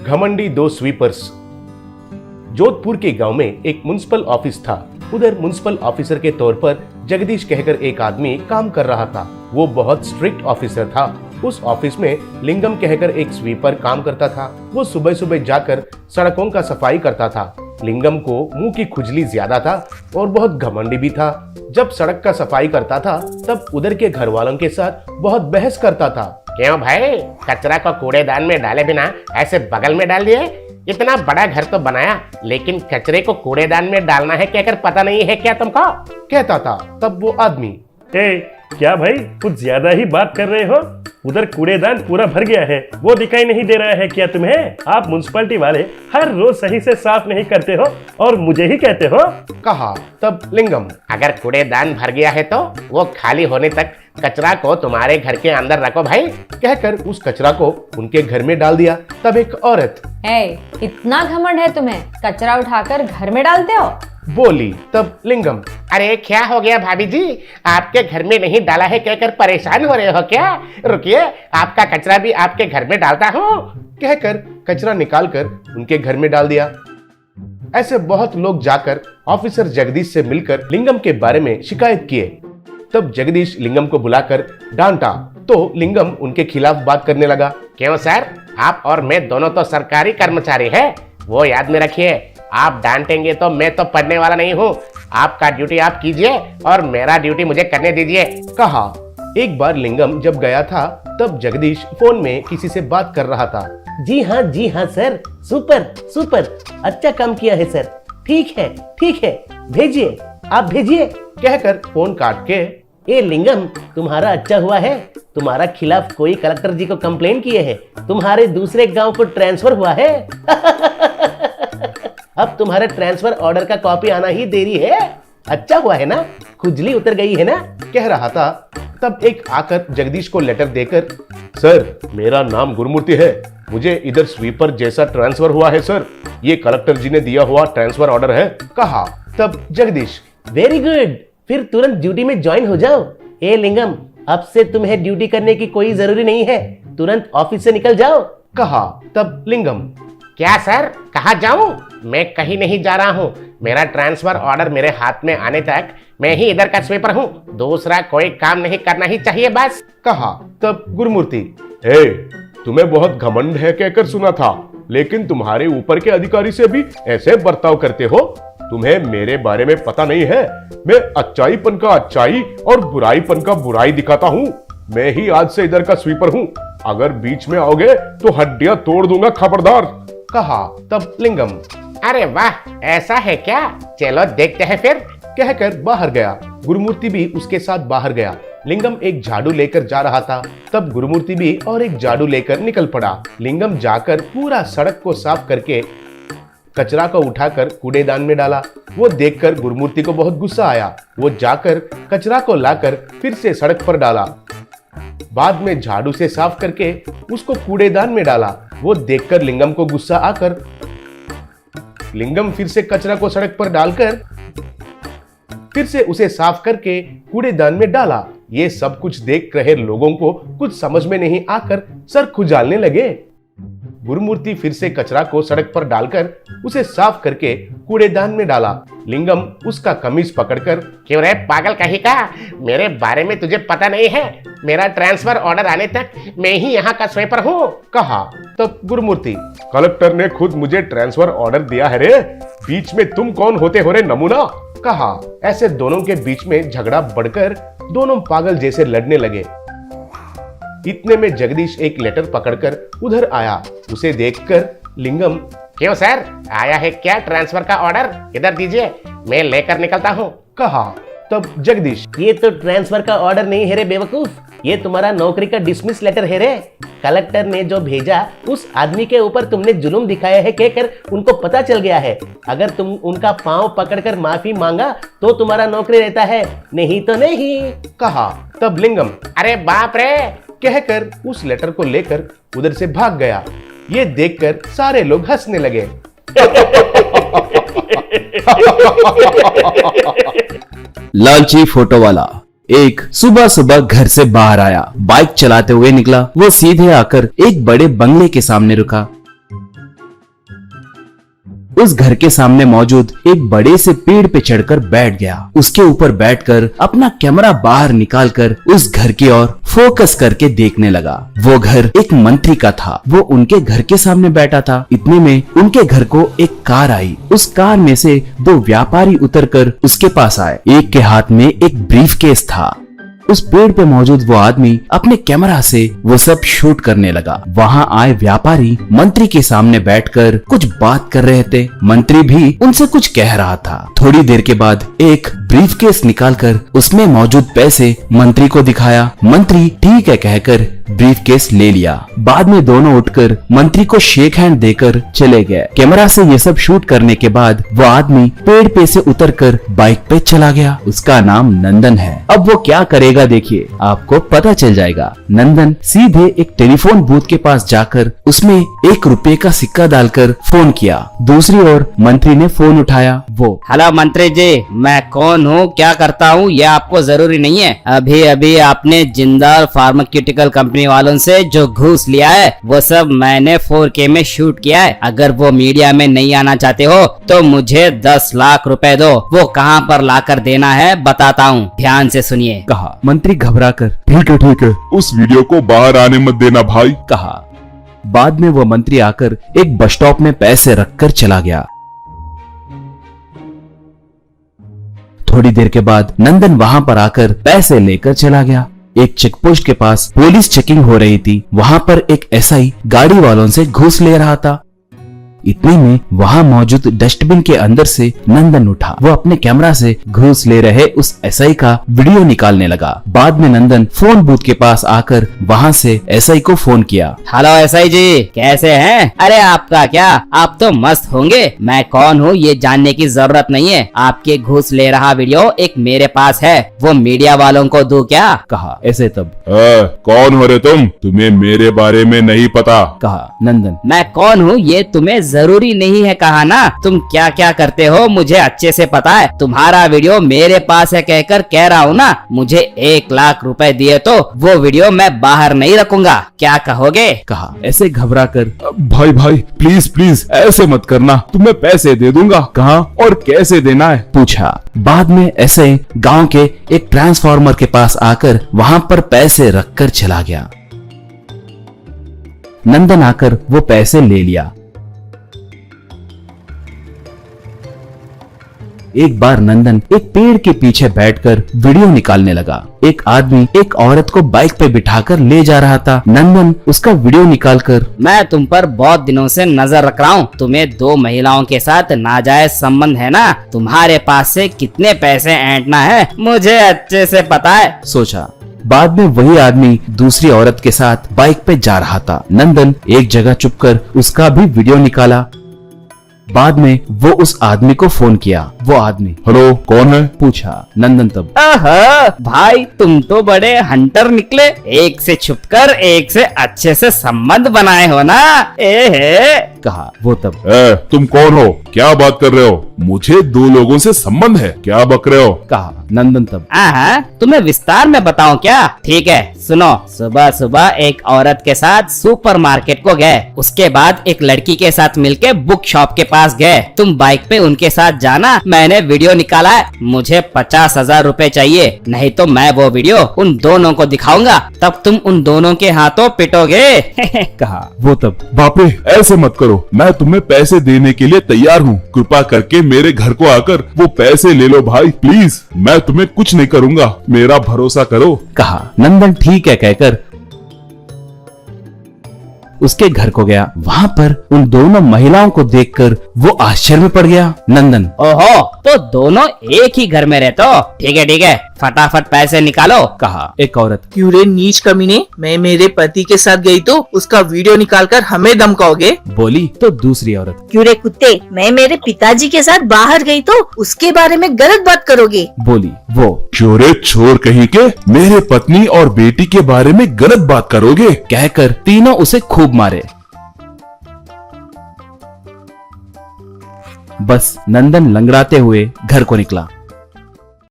घमंडी दो स्वीपर्स। जोधपुर के गांव में एक म्युनिसिपल ऑफिस था। उधर म्युनिसिपल ऑफिसर के तौर पर जगदीश कहकर एक आदमी काम कर रहा था। वो बहुत स्ट्रिक्ट ऑफिसर था। उस ऑफिस में लिंगम कहकर एक स्वीपर काम करता था। वो सुबह सुबह जाकर सड़कों का सफाई करता था। लिंगम को मुंह की खुजली ज्यादा था और बहुत घमंडी भी था। जब सड़क का सफाई करता था तब उधर के घर वालों के साथ बहुत बहस करता था। क्यों भाई, कचरा को कूड़ेदान में डाले बिना ऐसे बगल में डाल दिए? इतना बड़ा घर तो बनाया, लेकिन कचरे को कूड़ेदान में डालना है कहकर पता नहीं है क्या तुमको? कहता था। तब वो आदमी, क्या भाई, कुछ ज्यादा ही बात कर रहे हो। उधर कूड़ेदान पूरा भर गया है, वो दिखाई नहीं दे रहा है क्या तुम्हें? आप म्युनिसिपैलिटी वाले हर रोज सही से साफ नहीं करते हो और मुझे ही कहते हो। कहा। तब लिंगम, अगर कूड़ेदान भर गया है तो वो खाली होने तक कचरा को तुम्हारे घर के अंदर रखो भाई। कहकर उस कचरा को उनके घर में डाल दिया। तब एक औरत, इतना घमंड है तुम्हें, कचरा उठाकर घर में डालते हो? बोली। तब लिंगम, अरे क्या हो गया भाभी जी, आपके घर में नहीं डाला है कहकर परेशान हो रहे हो क्या? रुकिए, आपका कचरा भी आपके घर में डालता हूँ। कहकर कचरा निकालकर उनके घर में डाल दिया। ऐसे बहुत लोग जाकर ऑफिसर जगदीश से मिलकर लिंगम के बारे में शिकायत किए। तब जगदीश लिंगम को बुलाकर डांटा तो लिंगम उनके खिलाफ बात करने लगा। क्यों सर, आप और मैं दोनों तो सरकारी कर्मचारी हैं, वो याद में रखिए। आप डांटेंगे तो मैं तो पढ़ने वाला नहीं हूँ। आपका ड्यूटी आप कीजिए और मेरा ड्यूटी मुझे करने दीजिए। कहा। एक बार लिंगम जब गया था तब जगदीश फोन में किसी से बात कर रहा था। जी हाँ सर, सुपर सुपर, अच्छा काम किया है सर। ठीक है, भेजिए, आप भेजिए। कहकर फोन काट के, ए लिंगम, तुम्हारा अच्छा हुआ है, तुम्हारा खिलाफ कोई कलेक्टर जी को कंप्लेन किए है, तुम्हारे दूसरे गांव को ट्रांसफर हुआ है। अब तुम्हारे ट्रांसफर ऑर्डर का कॉपी आना ही देरी है। अच्छा हुआ है ना, खुजली उतर गई है ना, कह रहा था। तब एक आकर जगदीश को लेटर देकर, सर मेरा नाम गुरुमूर्ति है, मुझे इधर स्वीपर जैसा ट्रांसफर हुआ है सर, ये कलेक्टर जी ने दिया हुआ ट्रांसफर ऑर्डर है। कहा। तब जगदीश, वेरी गुड, फिर तुरंत ड्यूटी में ज्वाइन हो जाओ। ए लिंगम, अब से तुम्हें ड्यूटी करने की कोई जरूरी नहीं है, तुरंत ऑफिस से निकल जाओ। कहा। तब लिंगम, क्या सर, कहाँ जाऊं? मैं कहीं नहीं जा रहा हूँ। मेरा ट्रांसफर ऑर्डर मेरे हाथ में आने तक मैं ही इधर का स्वीपर हूँ, दूसरा कोई काम नहीं करना ही चाहिए बस। कहा। तब गुरुमूर्ति, तुम्हें बहुत घमंड है कहकर सुना था, लेकिन तुम्हारे ऊपर के अधिकारी से भी ऐसे बर्ताव करते हो? तुम्हें मेरे बारे में पता नहीं है, मैं अच्छाईपन का अच्छाई और बुराईपन का बुराई दिखाता हूँ। मैं ही आज से इधर का स्वीपर हूँ, अगर बीच में आओगे तो हड्डियां तोड़ दूंगा, खबरदार। कहा। तब लिंगम, अरे वाह, ऐसा है क्या? चलो देखते हैं फिर। कहकर बाहर गया। गुरुमूर्ति भी उसके साथ बाहर गया। लिंगम एक झाड़ू लेकर जा रहा था। तब गुरुमूर्ति भी और एक झाड़ू लेकर निकल पड़ा। लिंगम जाकर पूरा सड़क को साफ करके कचरा को उठाकर कूड़ेदान में डाला। वो देखकर गुरुमूर्ति को बहुत गुस्सा आया। वो जाकर कचरा को लाकर फिर से सड़क पर डाला। बाद में झाड़ू से साफ करके उसको कूड़ेदान में डाला। वो देखकर लिंगम को गुस्सा आकर लिंगम फिर से कचरा को सड़क पर डालकर फिर से उसे साफ करके कूड़ेदान में डाला। ये सब कुछ देख रहे लोगों को कुछ समझ में नहीं आकर सर खुजालने लगे। गुरुमूर्ति फिर से कचरा को सड़क पर डालकर उसे साफ करके कूड़ेदान में डाला। लिंगम उसका कमीज पकड़कर, क्यों रे पागल कहीं का, मेरे बारे में तुझे पता नहीं है? मेरा ट्रांसफर ऑर्डर आने तक मैं ही यहाँ का स्वीपर हूँ। कहा। तब गुरुमूर्ति, कलेक्टर ने खुद मुझे ट्रांसफर ऑर्डर दिया है रे, बीच में तुम कौन होते हो रे नमूना। कहा। ऐसे दोनों के बीच में झगड़ा बढ़कर दोनों पागल जैसे लड़ने लगे। इतने में जगदीश एक लेटर पकड़कर उधर आया। उसे देखकर लिंगम, क्यों सर, आया है क्या ट्रांसफर का ऑर्डर? इधर दीजिए, मैं लेकर निकलता हूँ। कहा। तब जगदीश, ये तो ट्रांसफर का ऑर्डर नहीं है रे बेवकूफ, ये तुम्हारा नौकरी का डिसमिस लेटर है रे। कलेक्टर ने जो भेजा उस आदमी के ऊपर तुमने जुल्म दिखाया है कहकर उनको पता चल गया है। अगर तुम उनका पांव पकड़कर माफी मांगा तो तुम्हारा नौकरी रहता है, नहीं तो नहीं। कहा। तब लिंगम, अरे बाप रे, कहकर उस लेटर को लेकर उधर से भाग गया। ये देखकर सारे लोग हंसने लगे। लालची फोटो वाला एक सुबह सुबह घर से बाहर आया, बाइक चलाते हुए निकला। वो सीधे आकर एक बड़े बंगले के सामने रुका। उस घर के सामने मौजूद एक बड़े से पेड़ पे चढ़कर बैठ गया। उसके ऊपर बैठकर अपना कैमरा बाहर निकालकर उस घर की ओर फोकस करके देखने लगा। वो घर एक मंत्री का था। वो उनके घर के सामने बैठा था। इतने में उनके घर को एक कार आई। उस कार में से दो व्यापारी उतरकर उसके पास आए। एक के हाथ में एक ब्रीफकेस था। उस पेड़ पे मौजूद वो आदमी अपने कैमरा से वो सब शूट करने लगा। वहाँ आए व्यापारी मंत्री के सामने बैठकर कुछ बात कर रहे थे। मंत्री भी उनसे कुछ कह रहा था। थोड़ी देर के बाद एक ब्रीफकेस निकालकर उसमें मौजूद पैसे मंत्री को दिखाया। मंत्री ठीक है कहकर ब्रीफकेस ले लिया। बाद में दोनों उठकर मंत्री को शेक हैंड देकर चले गए। कैमरा से ये सब शूट करने के बाद वो आदमी पेड़ पे से उतरकर बाइक पे चला गया। उसका नाम नंदन है। अब वो क्या करेगा देखिए, आपको पता चल जाएगा। नंदन सीधे एक टेलीफोन बूथ के पास जाकर उसमें 1 रुपए का सिक्का डालकर फोन किया। दूसरी ओर मंत्री ने फोन उठाया। वो हेलो मंत्री जी, मैं कौन हूँ, क्या करता हूँ, ये आपको जरूरी नहीं है। अभी अभी आपने जिंदाल फार्मास्यूटिकल कंपनी वालों से जो घूस लिया है वो सब मैंने 4K में शूट किया है। अगर वो मीडिया में नहीं आना चाहते हो तो मुझे 10 लाख रुपए दो। वो कहाँ पर लाकर देना है बताता हूँ, ध्यान से सुनिए। कहा। मंत्री घबराकर ठीक है, उस वीडियो को बाहर आने मत देना भाई। कहा। बाद में वो मंत्री आकर एक बस स्टॉप में पैसे रखकर चला गया। थोड़ी देर के बाद नंदन वहां पर आकर पैसे लेकर चला गया। एक चेक पोस्ट के पास पुलिस चेकिंग हो रही थी। वहां पर एक एसआई गाड़ी वालों से घूस ले रहा था। इतने में वहां मौजूद डस्टबिन के अंदर से नंदन उठा। वो अपने कैमरा से घूस ले रहे उस एसआई का वीडियो निकालने लगा। बाद में नंदन फोन बूथ के पास आकर वहां से एसआई को फोन किया। हेलो एसआई जी, कैसे हैं? अरे आपका क्या, आप तो मस्त होंगे। मैं कौन हूँ ये जानने की जरूरत नहीं है। आपके घूस ले रहा वीडियो एक मेरे पास है, वो मीडिया वालों को दूं क्या? कहा। ऐसे तब कौन हो रे तुम? तुम्हें मेरे बारे में नहीं पता। कहा नंदन। मैं कौन हूँ ये तुम्हें जरूरी नहीं है कहा ना। तुम क्या क्या करते हो मुझे अच्छे से पता है। तुम्हारा वीडियो मेरे पास है कहकर कह रहा हूँ ना। मुझे 1 लाख रुपए दिए तो वो वीडियो मैं बाहर नहीं रखूंगा, क्या कहोगे? कहा। ऐसे घबराकर भाई प्लीज ऐसे मत करना, तुम्हें पैसे दे दूंगा। कहाँ और कैसे देना है? पूछा। बाद में ऐसे गांव के एक ट्रांसफार्मर के पास आकर वहां पर पैसे रखकर चला गया। नंदन आकर वो पैसे ले लिया। एक बार नंदन एक पेड़ के पीछे बैठकर वीडियो निकालने लगा। एक आदमी एक औरत को बाइक पे बिठाकर ले जा रहा था। नंदन उसका वीडियो निकालकर, मैं तुम पर बहुत दिनों से नजर रख रहा हूँ। तुम्हें 2 महिलाओं के साथ नाजायज संबंध है ना। तुम्हारे पास से कितने पैसे ऐंठना है मुझे अच्छे से पता है, सोचा। बाद में वही आदमी दूसरी औरत के साथ बाइक पे जा रहा था। नंदन एक जगह चुपकर उसका भी वीडियो निकाला। बाद में वो उस आदमी को फोन किया। वो आदमी, हेलो कौन है? पूछा। नंदन तब, भाई तुम तो बड़े हंटर निकले। एक से छुपकर एक से अच्छे से संबंध बनाए हो ना। कहा। वो तब, तुम कौन हो? क्या बात कर रहे हो? मुझे 2 लोगों से संबंध है, क्या बक रहे हो? कहा। नंदन तब, तुम्हें विस्तार में बताऊं क्या? ठीक है सुनो। सुबह सुबह एक औरत के साथ सुपरमार्केट को गए। उसके बाद एक लड़की के साथ मिलके बुक शॉप के पास गए। तुम बाइक पे उनके साथ जाना। मैंने वीडियो निकाला है। मुझे 50,000 रुपए चाहिए, नहीं तो मैं वो वीडियो उन दोनों को दिखाऊंगा। तब तुम उन दोनों के हाथों पिटोगे। कहा। वो तब, बाप रे ऐसे मत करो, मैं तुम्हें पैसे देने के लिए तैयार हूँ। कृपा करके मेरे घर को आकर वो पैसे ले लो भाई प्लीज। मैं तुम्हें कुछ नहीं करूँगा, मेरा भरोसा करो। कहा। नंदन ठीक है कहकर उसके घर को गया। वहां पर उन दोनों महिलाओं को देखकर वो आश्चर्य में पड़ गया। नंदन, ओहो, तो दोनों एक ही घर में रहते हो? ठीक है फटाफट पैसे निकालो। कहा। एक औरत, क्यों रे नीच कमीने, मैं मेरे पति के साथ गई तो उसका वीडियो निकालकर हमें धमकाओगे? बोली। तो दूसरी औरत, क्यों रे कुत्ते, मैं मेरे पिताजी के साथ बाहर गई तो उसके बारे में गलत बात करोगे? बोली। वो, चोरे चोर कहीं के, मेरे पत्नी और बेटी के बारे में गलत बात करोगे? कहकर तीनों उसे खूब मारे। बस नंदन लंगड़ाते हुए घर को निकला।